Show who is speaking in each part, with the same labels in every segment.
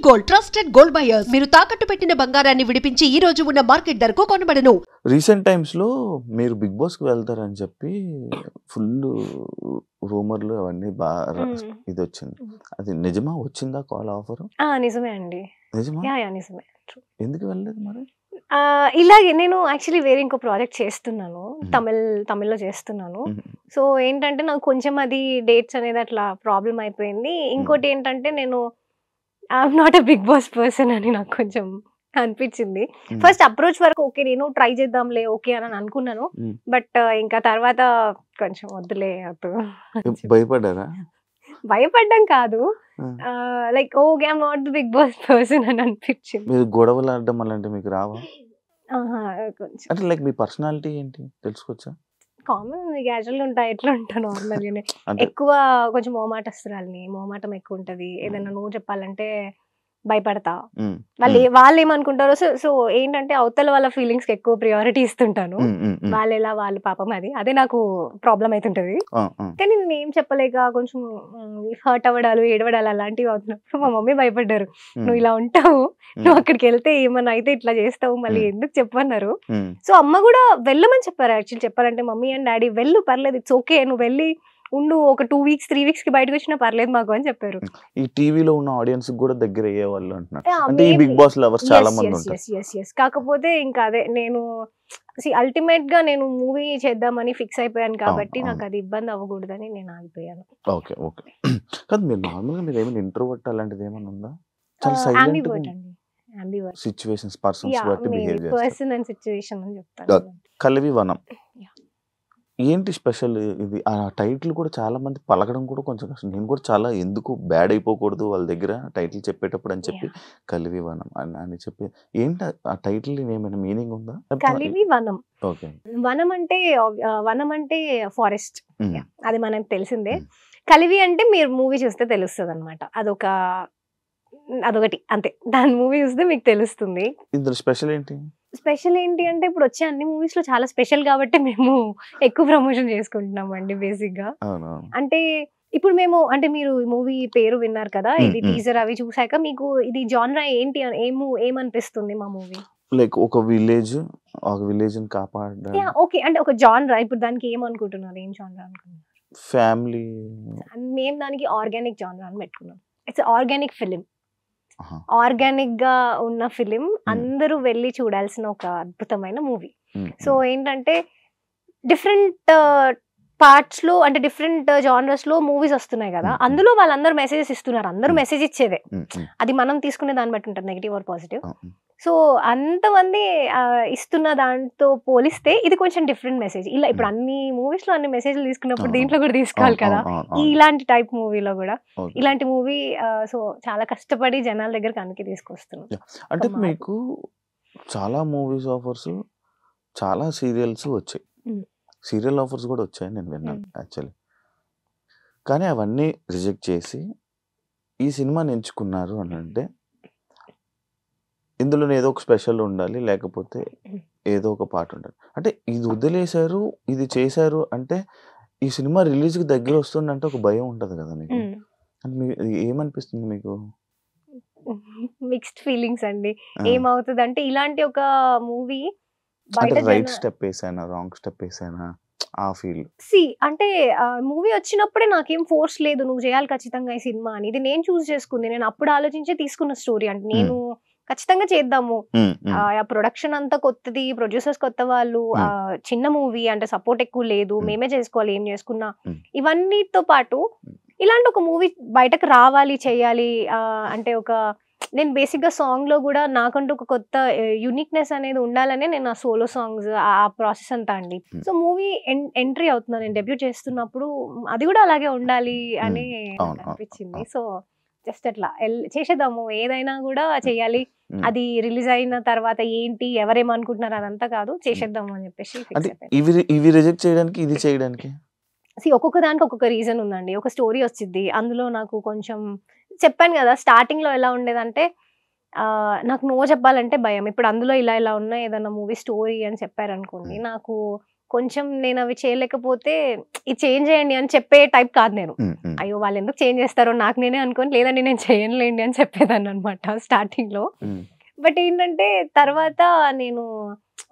Speaker 1: Gold trusted gold buyers మీరు తాకట్టు పెట్టిన బంగారాన్ని విడిపించి ఈ రోజు ఉన్న మార్కెట్ ధరకు కొనబడను.
Speaker 2: రీసెంట్ టైమ్స్ లో మీరు బిగ్ బాస్ కి వెళ్తారని చెప్పి ఫుల్ రూమర్లు అవన్నీ బాగా ఇది వచ్చింది. అది నిజమా? వచ్చిందా కాల్ ఆఫర్?
Speaker 3: నిజమే అండి.
Speaker 2: నిజమా?
Speaker 3: నిజమే.
Speaker 2: ఎందుకు వెళ్ళలేదు మరి?
Speaker 3: ఇలాగే నేను యాక్చువల్లీ వేరే ఇంకో ప్రాజెక్ట్ చేస్తున్నాను, తమిళ్లో చేస్తున్నాను. సో ఏంటంటే నాకు కొంచెం అది డేట్స్ అనేది అట్లా ప్రాబ్లం అయిపోయింది. ఇంకోటి ఏంటంటే నేను I'm not a Bigg Boss person అని నాకు కొంచెం అనిపించింది. ఫస్ట్ అప్రోచ్ వరకు ఓకే నేను ట్రై చేద్దాంలే ఓకే అని అనుకున్నాను. బట్ ఇంకా తర్వాత కొంచెం వద్దులే
Speaker 2: భయపడ్డారా?
Speaker 3: భయపడ్డం కాదు, like okay I'm not the Bigg Boss person అని అనిపించింది.
Speaker 2: మీరు గొడవలు ఆడడం అలాంటి మీకు రావా?
Speaker 3: కొంచెం
Speaker 2: అంటే లైక్ మీ పర్సనాలిటీ ఏంటి తెలుసుకోవచ్చా?
Speaker 3: కామన్ క్యాజువల్ గా ఉంటాయి, ఎట్లా ఉంటా నార్మల్ గానే. ఎక్కువ కొంచెం మొహమాటం ఎక్కువ ఉంటది. ఏదైనా నువ్వు చెప్పాలంటే భయపడతా. వాళ్ళు ఏమనుకుంటారో. సో ఏంటంటే అవతల వాళ్ళ ఫీలింగ్స్ కి ఎక్కువ ప్రియారిటీ ఇస్తుంటాను. వాళ్ళు పాపం అదే నాకు ప్రాబ్లం అవుతుంటది. కానీ నేను ఏం చెప్పలేక కొంచెం హర్ట్ అవ్వడాలు ఏడవడాలు అలాంటివి అవుతున్నప్పుడు మా మమ్మీ భయపడ్డారు. నువ్వు ఇలా ఉంటావు, నువ్వు అక్కడికి వెళ్తే ఏమన్నా అయితే ఇట్లా చేస్తావు, మళ్ళీ ఎందుకు చెప్పన్నారు. సో అమ్మ కూడా వెళ్ళమని చెప్పారు. యాక్చువల్లీ చెప్పాలంటే మమ్మీ అండ్ డాడీ వెళ్ళు, పర్లేదు, ఇట్స్ ఓకే, నువ్వు వెళ్ళి ఉండు, ఒక 2 weeks 3 weeks కి బయటకు వచ్చినా పర్లేదు మాకు అని చెప్పారు.
Speaker 2: ఈ టీవీలో ఉన్న ఆడియన్స్ కూడా దగ్గర అయ్యే వాళ్ళు అంటున్నారు. అంటే ఈ బిగ్ బాస్ లవర్స్ చాలా మంది ఉంటారు.
Speaker 3: కాకపోతే ఇంకా అదే నేను అల్టిమేట్ గా నేను మూవీ చేద్దామని ఫిక్స్ అయిపోయాను కాబట్టి నాకు అది ఇబ్బంది అవ్వకూడదని నేను ఆగిపోయాను.
Speaker 2: Okay okay. కాదు మీరు నార్మల్ గా మీరు ఏమైనా ఇంట్రోవర్ట్ అలాంటిది ఏమైనా ఉందా? చాలా
Speaker 3: ambivert అండి. ambivert.
Speaker 2: సిచువేషన్స్ పర్సన్స్ బట్టి బిహేవ్ చేస్తారు.
Speaker 3: పర్సన్ అండ్ సిచువేషన్ అని చెప్తాను.
Speaker 2: కలివి వనం ఏంటి స్పెషల్? ఇది ఆ టైటిల్ కూడా చాలా మంది పలకడం కూడా కొంచెం కష్టం. నేను కూడా చాలా ఎందుకు బ్యాడ్ అయిపోకూడదు వాళ్ళ దగ్గర టైటిల్ చెప్పేటప్పుడు అని చెప్పి కలివి వనం అని చెప్పి ఏంటి ఆ టైటిల్ ఏమైనా మీనింగ్ ఉందా?
Speaker 3: కలివి వనం.
Speaker 2: ఓకే.
Speaker 3: వనం అంటే ఫారెస్ట్, అది మనకు తెలిసిందే. కలివి అంటే మీరు మూవీ చూస్తే తెలుస్తుంది అనమాట. అదొకటి అంతే, దాని మూవీ చూస్తే మీకు తెలుస్తుంది.
Speaker 2: ఇందులో స్పెషల్ ఏంటి?
Speaker 3: స్పెషల్ ఏంటి అంటే ఇప్పుడు వచ్చే అన్ని మూవీస్ లో చాలా స్పెషల్ కాబట్టి మేము ఎక్కువ ప్రమోషన్ చేసుకుంటున్నాం అండి బేసిక్ గా. అంటే ఇప్పుడు మేము అంటే మీరు మూవీ పేరు విన్నారు కదా, ఇది టీజర్ అవి చూసాక మీకు ఇది జానరా ఏంటి ఏమనిపిస్తుంది మా మూవీ?
Speaker 2: లైక్ ఒక విలేజ్ ని కాపాడ.
Speaker 3: ఓకే, అంటే ఒక జానరా. ఇప్పుడు దానికి ఏమనుకుంటున్నారు, ఏం జానరా అనుకున్నారు?
Speaker 2: ఫ్యామిలీ.
Speaker 3: మేము దానికి ఆర్గానిక్ జానరా అని పెట్టుకున్నాం. It's organic film. ఆర్గానిక్ గా ఉన్న ఫిలిం, అందరూ వెళ్ళి చూడాల్సిన ఒక అద్భుతమైన మూవీ. సో ఏంటంటే డిఫరెంట్ పార్ట్స్ లో అంటే డిఫరెంట్ జానర్స్ లో మూవీస్ వస్తున్నాయి కదా, అందులో వాళ్ళందరూ మెసేజెస్ ఇస్తున్నారు. అందరూ మెసేజ్ ఇచ్చేదే, అది మనం తీసుకునే దాన్ని బట్టి ఉంటుంది, నెగిటివ్ ఆర్ పాజిటివ్. సో అంతమంది ఇస్తున్న దాంతో పోలిస్తే ఇది కొంచెం డిఫరెంట్ మెసేజ్. ఇలా ఇప్పుడు అన్ని మూవీస్ లో అన్ని మెసేజ్లు తీసుకున్నప్పుడు దీంట్లో కూడా తీసుకోవాలి కదా, ఇలాంటి టైప్ మూవీలో కూడా ఇలాంటి మూవీ. సో చాలా కష్టపడి జనాల దగ్గర కనుక తీసుకొస్తున్నాం.
Speaker 2: అంటే మీకు చాలా మూవీస్ ఆఫర్స్, చాలా సీరియల్స్ వచ్చాయి, సీరియల్ ఆఫర్స్ కూడా వచ్చాయి నేను విన్నాను యాక్చువల్లీ. కానీ అవన్నీ రిజెక్ట్ చేసి ఈ సినిమాని ఎంచుకున్నారు అని అంటే ఇందులో ఏదో ఒక స్పెషల్ ఉండాలి, లేకపోతే ఏదో ఒక పాట ఉండాలి. అంటే ఇది వదిలేశారు, ఇది చేశారు అంటే ఈ సినిమా రిలీజ్ కి దగ్గర వస్తుందంటే ఒక భయం ఉంటది కదా మీకు. ఏమనిపిస్తుంది మీకు?
Speaker 3: మిక్స్డ్ ఫీలింగ్స్ అండి. ఏమవుతుంది అంటే ఇలాంటి ఒక మూవీ
Speaker 2: రైట్ స్టెప్ వేసానా, రాంగ్ స్టెప్ వేసానా ఆ ఫీల్.
Speaker 3: అంటే మూవీ వచ్చినప్పుడే నాకేం ఫోర్స్ లేదు నువ్వు చేయాలి ఖచ్చితంగా ఈ సినిమా అని. ఇది నేను చూస్ చేసుకుంది, నేను అప్పుడు ఆలోచించే తీసుకున్న స్టోరీ. అంటే నేను ఖచ్చితంగా చేద్దాము, ప్రొడక్షన్ అంతా కొత్తది, ప్రొడ్యూసర్స్ కొత్త వాళ్ళు, చిన్న మూవీ అంటే సపోర్ట్ ఎక్కువ లేదు, మేమే చేసుకోవాలి ఏం చేసుకున్నా. ఇవన్నీతో పాటు ఇలాంటి ఒక మూవీ బయటకు రావాలి, చేయాలి అంటే నేను బేసిక్ గా సాంగ్ లో కూడా నాకంటూ ఒక కొత్త యూనిక్నెస్ అనేది ఉండాలనే నేను ఆ సోలో సాంగ్స్ ఆ ప్రాసెస్ అంతా అండి. సో మూవీ ఎంట్రీ అవుతున్నా, నేను డెబ్యూ చేస్తున్నప్పుడు అది కూడా అలాగే ఉండాలి అని అనిపించింది. సో జస్ట్ అట్లా చేసేద్దాము, ఏదైనా కూడా చేయాలి, అది రిలీజ్ అయిన తర్వాత ఏంటి ఎవరేమనుకుంటున్నారు అదంతా కాదు, చేసేద్దాము అని చెప్పేసి.
Speaker 2: ఇవి రిజెక్ట్ చేయడానికి ఇది చేయడానికి
Speaker 3: ఒక్కొక్క దానికి ఒక్కొక్క రీజన్ ఉందండి. ఒక స్టోరీ వచ్చింది, అందులో నాకు కొంచెం చెప్పాను కదా స్టార్టింగ్ లో ఎలా ఉండేదంటే నాకు నో చెప్పాలంటే భయం. ఇప్పుడు అందులో ఇలా ఉన్నాయి, ఏదన్నా మూవీ స్టోరీ అని చెప్పారనుకోండి నాకు కొంచెం నేను అవి చేయలేకపోతే ఇది చేంజ్ చేయండి అని చెప్పే టైప్ కాదు నేను. అయ్యో వాళ్ళు ఎందుకు చేంజ్ చేస్తారో నాకు నేనే అనుకోని లేదండి నేను చేయనులేండి అని చెప్పేదాన్ని అనమాట స్టార్టింగ్ లో. బట్ ఏంటంటే తర్వాత నేను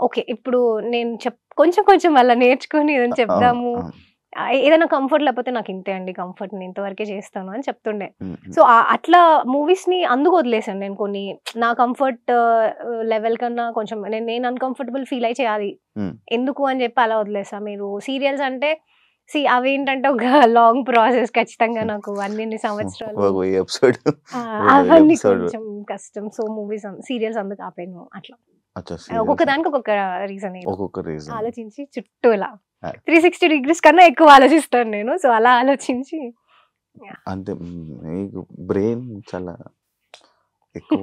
Speaker 3: ఓకే ఇప్పుడు నేను కొంచెం కొంచెం అలా నేర్చుకుని ఏదైనా చెప్దాము, ఏదైనా కంఫర్ట్ లేకపోతే నాకు ఇంతే అండి కంఫర్ట్, నేను ఇంతవరకే చేస్తాను అని చెప్తుండే. సో అట్లా మూవీస్ ని అందుకు వదిలేసాను నేను. కొన్ని నా కంఫర్ట్ లెవెల్ కన్నా కొంచెం నేను అన్కంఫర్టబుల్ ఫీల్ అయి చేయాలి ఎందుకు అని చెప్పి అలా వదిలేసా. మీరు సీరియల్స్ అంటే అవి ఏంటంటే ఒక లాంగ్ ప్రాసెస్, ఖచ్చితంగా నాకు అన్ని సంవత్సరాలు అవన్నీ కొంచెం కష్టం. సో మూవీస్ సీరియల్స్ అందుకు ఆపాను. అట్లా ఒక్కొక్క దానికి ఒక్కొక్క రీజన్ ఆలోచించి చుట్టూ ఇలా 360 degrees కన్నా ఎక్కువ ఆలోచిస్తాను నేను. సో అలా ఆలోచించి
Speaker 2: అంతే. బ్రెయిన్ చాలా ఎక్కువ.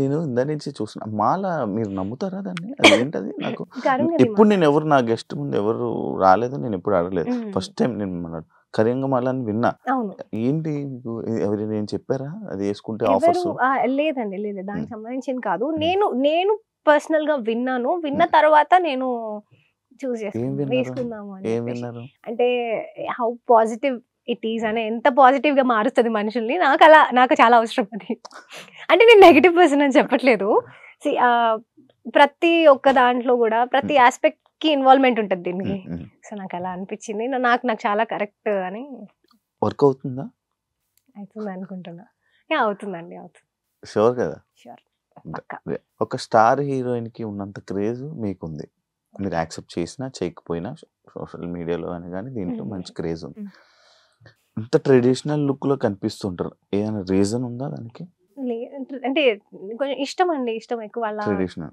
Speaker 2: నేను ఇందా నుంచి చూస్తున్నా మాల, మీరు నమ్ముతారా దాన్ని? అది ఏంటది? నాకు ఎప్పుడు నేను ఎవరు నా గెస్ట్ ముందు ఎవరు రాలేదు, నేను ఎప్పుడు అడగలేదు. ఫస్ట్ టైం నేను కరింగమాల అని విన్నా. ఏంటి ఎవరైనా ఏం చెప్పారా అది వేసుకుంటే ఆఫర్స్?
Speaker 3: లేదండి, లేదు, దానికి సంబంధించింది కాదు. నేను పర్సనల్ గా విన్నాను. విన్న తర్వాత నేను చూస్ చేసుకున్నాను వేసుకుందాము అని. అంటే హౌ పాజిటివ్ ఇట్ ఈస్ అనే, ఎంత పాజిటివ్ గా మారుస్తుంది మనుషుల్ని, నాకు చాలా అవసరం అది. అంటే నేను నెగిటివ్ పర్సన్ అని చెప్పట్లేదు. ప్రతి ఒక్క దాంట్లో కూడా ప్రతి ఆస్పెక్ట్ కి ఇన్వాల్వ్మెంట్ ఉంటుంది దీనికి. సో నాకు అలా అనిపించింది, నాకు చాలా కరెక్ట్ అని.
Speaker 2: వర్క్ అవుతుందా?
Speaker 3: అవుతుంది అనుకుంటున్నా. అవుతుందండి, అవుతుంది.
Speaker 2: షూర్ కదా?
Speaker 3: షూర్.
Speaker 2: ఒక స్టార్ హీరోయిన్ కి ఉన్నంత క్రేజ్ మీకుంది. మీరు యాక్సెప్ట్ చేసినా చేయకపోయినా సోషల్ మీడియాలో అని కానీ దీంట్లో మంచి క్రేజ్ ఉంది. ఇంత ట్రెడిషనల్ లుక్ లో కనిపిస్తుంటారు, ఏమైనా రీజన్ ఉందా దానికి?
Speaker 3: అంటే కొంచెం ఇష్టం అండి, ఇష్టం ఎక్కువ.
Speaker 2: ట్రెడిషనల్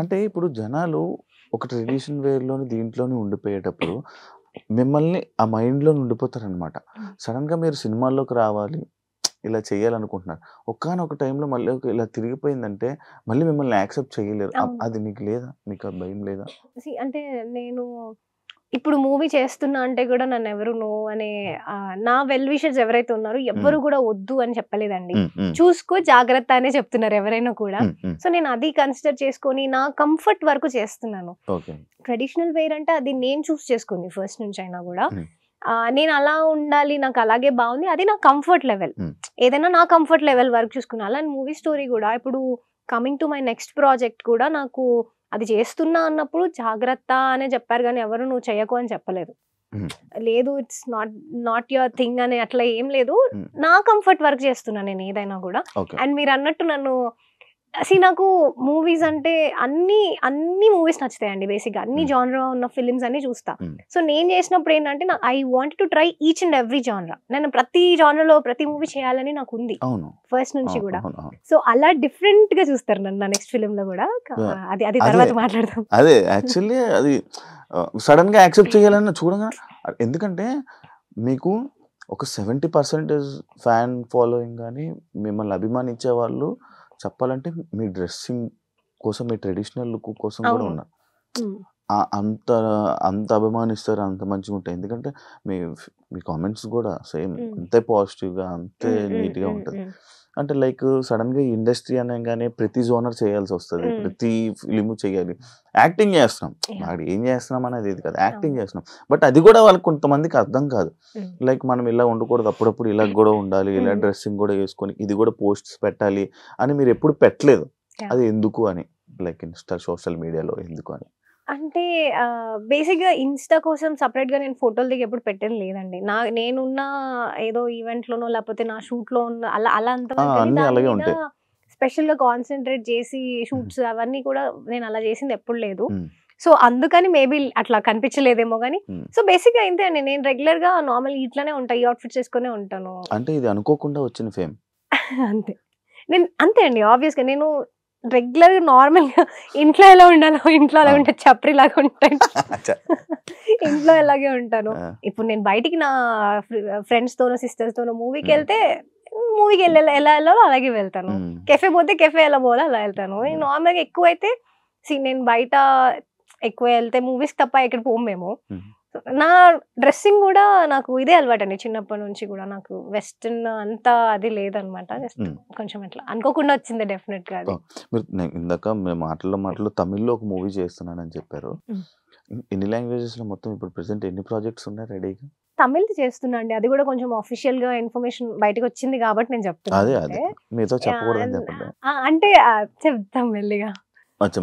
Speaker 2: అంటే ఇప్పుడు జనాలు ఒక ట్రెడిషన్ వేర్ లోని దీంట్లోనే ఉండిపోయేటప్పుడు మిమ్మల్ని ఆ మైండ్ లో ఉండిపోతారు అనమాట. సడన్ గా మీరు సినిమాల్లోకి రావాలి, ఇలా చేయాలనుకుంటున్నారు, ఒక్కనొక టైంలో మళ్ళీ ఇలా తిరిగిపోయిందంటే మళ్ళీ మిమ్మల్ని యాక్సెప్ట్ చేయలేరు. అది మీకు లేదా? మీకు ఆ భయం లేదా?
Speaker 3: అంటే నేను ఇప్పుడు మూవీ చేస్తున్నా అంటే కూడా నన్ను ఎవరు నో అనే, నా వెల్ విషర్స్ ఎవరైతే ఉన్నారో ఎవరు కూడా వద్దు అని చెప్పలేదండి. చూసుకో జాగ్రత్త అనే చెప్తున్నారు ఎవరైనా కూడా. సో నేను అది కన్సిడర్ చేసుకొని నా కంఫర్ట్ వరకు చేస్తున్నాను. ట్రెడిషనల్ వేర్ అంటే అది నేను చూస్ చేసుకుంది ఫస్ట్ నుంచి అయినా కూడా. నేను అలా ఉండాలి, నాకు అలాగే బాగుంది, అది నా కంఫర్ట్ లెవెల్. ఏదైనా నా కంఫర్ట్ లెవెల్ వరకు చూసుకున్నా. అలా మూవీ స్టోరీ కూడా ఇప్పుడు coming to my next project కూడా నాకు అది చేస్తున్నా అన్నప్పుడు జాగ్రత్త అనే చెప్పారు, కానీ ఎవరు నువ్వు చెయ్యకు అని చెప్పలేదు. లేదు ఇట్స్ నాట్ యువర్ థింగ్ అని అట్లా ఏం లేదు. నా కంఫర్ట్ వర్క్ చేస్తున్నా నేను ఏదైనా కూడా. అండ్ మీరు అన్నట్టు నన్ను నాకు మూవీస్ అంటే అన్ని మూవీస్ నచ్చుతాయండి బేసిక్ గా. అన్ని జానరా ఉన్న ఫిలిమ్స్ అన్ని చూస్తా. సో నేను చేసినప్పుడు ఏంటంటే I want to try each and every జానరా. నేను ప్రతి జానరాలో ప్రతి మూవీ చేయాలని నాకు ఉంది ఫస్ట్ నుంచి కూడా. సో అలా డిఫరెంట్ గా చూస్తారు నన్ను నెక్స్ట్ ఫిలిం లో కూడా. అది తర్వాత మాట్లాడదాం.
Speaker 2: అదే యాక్చువల్లీ అది సడన్ గా యాక్సెప్ట్ చేయాలని చూడగా, ఎందుకంటే మీకు ఒక 70% ఫ్యాన్ ఫాలోయింగ్ కానీ మిమ్మల్ని అభిమానించే వాళ్ళు చెప్పాలంటే మీ డ్రెస్సింగ్ కోసం, మీ ట్రెడిషనల్ లుక్ కోసం కూడా ఉన్నారు. అంత అభిమానిస్తారు, అంత మంచిగా ఉంటాయి. ఎందుకంటే మీ కామెంట్స్ కూడా సేమ్ అంతే పాజిటివ్గా, అంతే నీట్గా ఉంటుంది. అంటే లైక్ సడన్ గా ఇండస్ట్రీ అనగానే ప్రతి జోనర్ చేయాల్సి వస్తుంది, ప్రతి ఫిలిం చేయాలి. యాక్టింగ్ చేస్తున్నాం, వాడు ఏం చేస్తున్నాం అనేది ఇది కదా, యాక్టింగ్ చేస్తున్నాం. బట్ అది కూడా వాళ్ళకి కొంతమందికి అర్థం కాదు. లైక్ మనం ఇలా ఉండకూడదు, అప్పుడప్పుడు ఇలా కూడా ఉండాలి, ఇలా డ్రెస్సింగ్ కూడా వేసుకొని ఇది కూడా పోస్ట్స్ పెట్టాలి అని మీరు ఎప్పుడు పెట్టలేదు. అది ఎందుకు అని, లైక్ ఇన్స్టా సోషల్ మీడియాలో ఎందుకు అని?
Speaker 3: అంటే బేసిక్ గా ఇన్స్టా కోసం సపరేట్ గా నేను ఫోటోలు దిగి ఎప్పుడు పెట్టేది లేదండి. నేనున్న ఏదో ఈవెంట్ లోనో లేకపోతే నా షూట్ లో ఉన్న అలా అంత స్పెషల్ గా కాన్సన్ట్రేట్ చేసి షూట్స్ అవన్నీ కూడా నేను అలా చేసింది ఎప్పుడు లేదు. సో అందుకని మేబీ అట్లా కనిపించలేదేమో కానీ. సో బేసిక్ గా ఇంతే అండి, నేను రెగ్యులర్ గా నార్మల్ ఇట్లానే ఉంటాను, ఈ అవుట్ఫిట్ చేసుకునే ఉంటాను.
Speaker 2: అంటే ఇది అనుకోకుండా వచ్చిన ఫేమ్
Speaker 3: అంతే. నేను అంతే అండి, ఆబ్వియస్ గా నేను రెగ్యులర్ గా నార్మల్ గా ఇంట్లో ఎలా ఉండాలో ఇంట్లో అలా ఉంటే చప్రి లాగా ఉంటాను, ఇంట్లో ఎలాగే ఉంటాను. ఇప్పుడు నేను బయటికి నా ఫ్రెండ్స్ తోనో సిస్టర్స్ తోనో మూవీకి వెళ్తే మూవీకి ఎలా వెళ్ళాలో అలాగే వెళ్తాను. కెఫే పోతే కెఫే ఎలా పోవాలో అలా వెళ్తాను. నార్మల్ గా ఎక్కువ అయితే నేను బయట ఎక్కువ వెళ్తే మూవీస్ తప్ప ఎక్కడ పోము మేము. నా డ్రెస్సింగ్ కూడా నాకు ఇదే అలవాటు అండి చిన్నప్పటి నుంచి కూడా. నాకు వెస్టర్న్ అంతా అది లేదనమాట. జస్ట్ కొంచెం అట్లా అనుకోకుండా వచ్చింది డెఫినెట్ గా అది.
Speaker 2: మీరు ఇందాక మేము మాటల్లో తమిళ్లో ఒక మూవీ చేస్తున్నానని చెప్పారు. ఎన్ని లాంగ్వేజెస్ లో మొత్తం ఇప్పుడు ప్రెసెంట్ ఎన్ని ప్రాజెక్ట్స్ ఉన్నాయి రెడీగా?
Speaker 3: తమిళ్ చేస్తున్నా అండి. అది కూడా కొంచెం అఫీషియల్ గా ఇన్ఫర్మేషన్ బయటకు వచ్చింది కాబట్టి నేను
Speaker 2: అదే
Speaker 3: చెప్తున్నాను.
Speaker 2: మీతో చెప్పకూడదని చెప్పండి.
Speaker 3: అంటే చెప్తాం మెల్లిగా.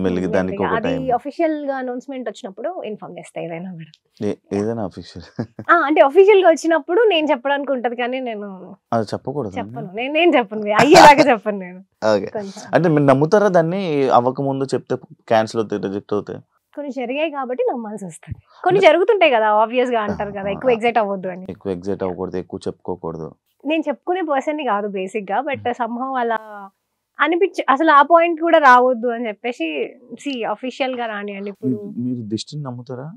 Speaker 2: మెల్లిగా దానికి ఒక
Speaker 3: అది
Speaker 2: టైం
Speaker 3: అఫీషియల్ గా అనౌన్స్మెంట్ వచ్చినప్పుడు ఇన్ఫార్మ్ చేస్తా ఏదైనా కూడా.
Speaker 2: ఏదైనా అఫీషియల్
Speaker 3: అంటే అఫీషియల్ గా వచ్చినప్పుడు నేను చెప్పడానికి ఉంటది కానీ నేను
Speaker 2: అది చెప్పకూడదు.
Speaker 3: చెప్పను. నేను చెప్పను, అయ్యేలాగా చెప్పను నేను.
Speaker 2: అంటే మీరు నమ్ముతారా దాన్ని? అవ్వక ముందు చెప్తే క్యాన్సిల్ అవుతాయి, రిజెక్ట్ అవుతాయి?
Speaker 3: కొన్ని జరిగాయి కాబట్టి నమ్మాల్సి వస్తుంది. కొన్ని జరుగుతుంటాయి కదా, ఆబ్వియస్ గా అంటారు కదా ఎక్కువ ఎగ్జైట్ అవ్వద్దు అని.
Speaker 2: ఎక్కువ ఎగ్జైట్ అవ్వకూడదు, ఎక్కువ చెప్పుకోకూడదు.
Speaker 3: నేను చెప్పుకునే పర్సన్ కాదు బేసిక్ గా, బట్ సంహవ్ అలా అసలు ఆ పాయింట్ కూడా రావద్దు అని చెప్పేసి అఫీషియల్ గా రానియండి. ఇప్పుడు
Speaker 2: మీరు దిష్టిని నమ్ముతారా?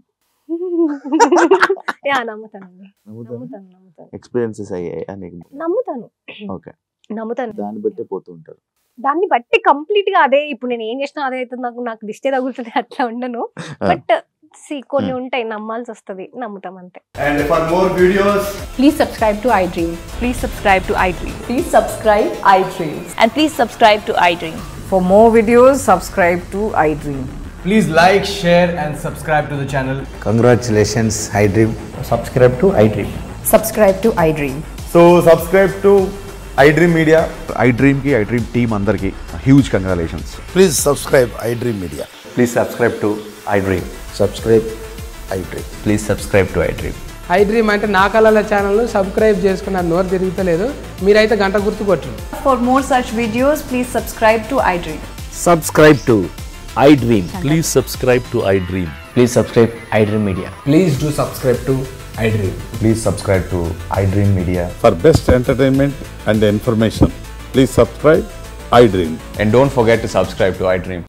Speaker 3: నమ్ముతానండి.
Speaker 2: ఎక్స్పీరియన్సెస్ అయ్యాయి నీకు?
Speaker 3: నమ్ముతాను.
Speaker 2: ఓకే,
Speaker 3: నమ్ముతాను.
Speaker 2: దాన్ని బట్టి పోతుంటారు.
Speaker 3: దాన్ని బట్టి కంప్లీట్ గా అదే ఇప్పుడు నేను ఏం చేసినా అదే అవుతుంది, నాకు దిష్టే తగులుతుంది అట్లా ఉండను. బట్ కొన్ని ఉంటాయి నమ్మాల్సి వస్తుంది, నమ్ముతాం అంతే.
Speaker 4: And for more videos,
Speaker 5: Please subscribe to iDream.
Speaker 6: Please subscribe to iDream.
Speaker 5: Please subscribe iDream.
Speaker 6: And please subscribe to iDream.
Speaker 5: For more videos, subscribe to iDream.
Speaker 4: please like, share and subscribe to the channel.
Speaker 7: Congratulations, iDream. Subscribe to iDream.
Speaker 5: Subscribe to iDream.
Speaker 4: So subscribe to iDream Media.
Speaker 8: iDream ki iDream team andarki huge congratulations.
Speaker 7: Please subscribe iDream Media.
Speaker 9: Please subscribe to iDream.
Speaker 7: Subscribe iDream.
Speaker 9: Please subscribe to iDream.
Speaker 10: iDream అంటే నా కళల channel subscribe చేసుకున్న నోరు తిరుగుతలేదు, మీరైతే గంట గుర్తు కొట్టండి.
Speaker 6: For more such videos, please subscribe to iDream.
Speaker 7: Subscribe to iDream.
Speaker 9: Please subscribe to iDream. Please subscribe iDream Media.
Speaker 4: Please do subscribe to iDream.
Speaker 9: Please subscribe to iDream Media.
Speaker 8: For best entertainment and information, please subscribe iDream.
Speaker 9: And don't forget to subscribe to iDream.